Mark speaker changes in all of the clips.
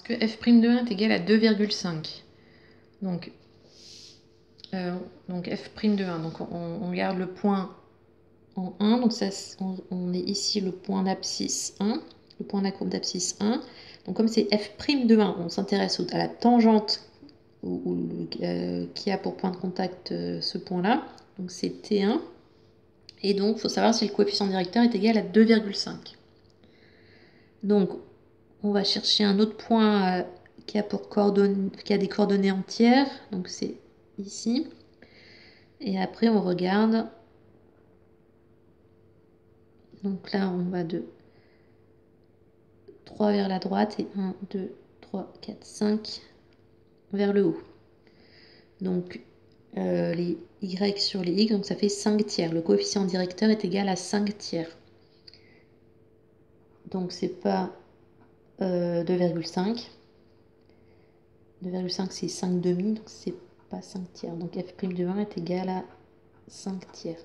Speaker 1: Est-ce que f' de 1 est égal à 2,5? Donc f' de 1, donc on garde le point en 1, donc ça, on est ici le point d'abscisse 1, le point de la courbe d'abscisse 1. Donc comme c'est f' de 1, on s'intéresse à la tangente qui a pour point de contact ce point-là, donc c'est T1. Et donc, il faut savoir si le coefficient directeur est égal à 2,5. Donc, on va chercher un autre point qui a des coordonnées entières. Donc, c'est ici. Et après, on regarde. Donc là, on va de 3 vers la droite et 1, 2, 3, 4, 5 vers le haut. Donc, les y sur les x, donc ça fait 5 tiers. Le coefficient directeur est égal à 5 tiers. Donc, c'est pas 2,5. 2,5 c'est 5 demi, donc c'est pas 5 tiers. Donc f' de 1 est égal à 5 tiers.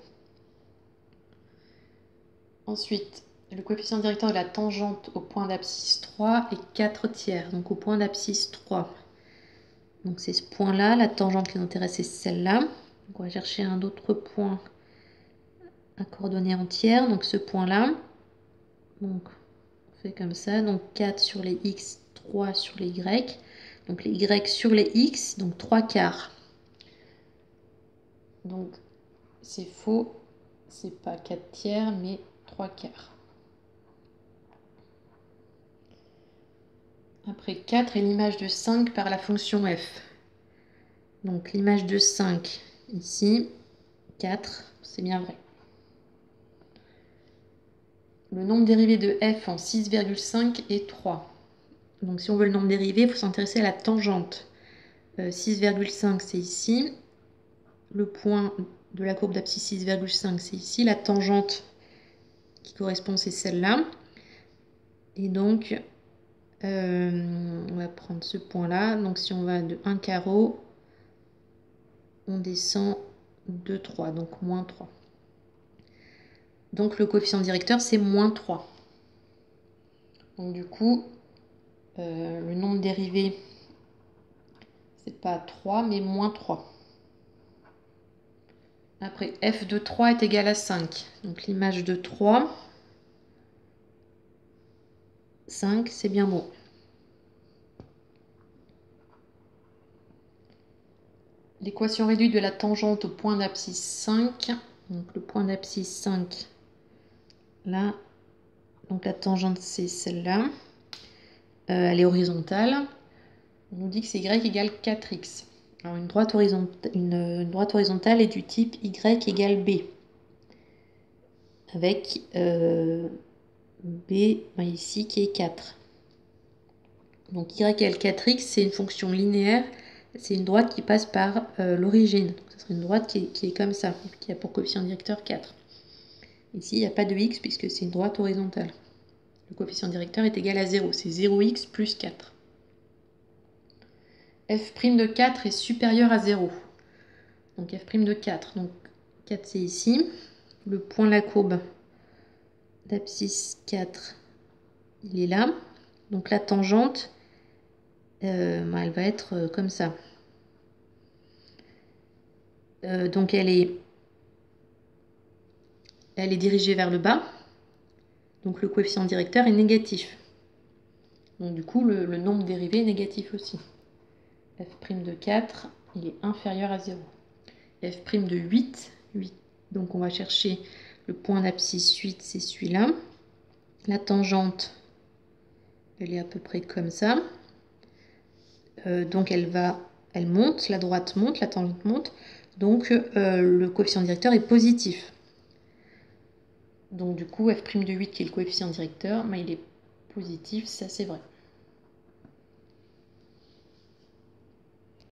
Speaker 1: Ensuite, le coefficient directeur de la tangente au point d'abscisse 3 est 4 tiers. Donc au point d'abscisse 3. Donc c'est ce point-là, la tangente qui nous intéresse, c'est celle-là. Donc on va chercher un autre point à coordonnées entières. Donc ce point-là. Donc on fait comme ça. Donc 4 sur les x, 3 sur les y. Donc les y sur les x, donc 3 quarts. Donc c'est faux, c'est pas 4 tiers, mais 3 quarts. Après 4 est l'image de 5 par la fonction f. Donc l'image de 5 ici, 4, c'est bien vrai. Le nombre dérivé de f en 6,5 est 3. Donc si on veut le nombre dérivé, il faut s'intéresser à la tangente. 6,5 c'est ici. Le point de la courbe d'abscisse 6,5 c'est ici. La tangente qui correspond c'est celle-là. Et donc on va prendre ce point-là. Donc si on va de 1 carreau, on descend de 3, donc moins 3. Donc le coefficient directeur, c'est moins 3. Donc du coup, le nombre dérivé, c'est pas 3, mais moins 3. Après, f de 3 est égal à 5. Donc l'image de 3, 5, c'est bien bon. L'équation réduite de la tangente au point d'abscisse 5. Donc le point d'abscisse 5, là. Donc la tangente, c'est celle-là. Elle est horizontale. On nous dit que c'est y égale 4x. Alors une droite horizontale est du type y égale b. Avec b ici qui est 4. Donc y égale 4x, c'est une fonction linéaire. C'est une droite qui passe par l'origine. Ce serait une droite qui est comme ça, qui a pour coefficient directeur 4. Ici, il n'y a pas de x puisque c'est une droite horizontale. Le coefficient directeur est égal à 0. C'est 0x plus 4. f' de 4 est supérieur à 0. Donc f' de 4. Donc 4 c'est ici. Le point de la courbe d'abscisse 4, il est là. Donc la tangente, elle va être comme ça. Donc elle est dirigée vers le bas. Donc le coefficient directeur est négatif. Donc du coup, le nombre dérivé est négatif aussi. f' de 4, il est inférieur à 0. f' de 8, donc on va chercher le point d'abscisse 8, c'est celui-là. La tangente, elle est à peu près comme ça. Donc elle monte, la droite monte, la tangente monte. Donc le coefficient directeur est positif. Donc du coup, f' de 8 qui est le coefficient directeur, il est positif, ça c'est vrai.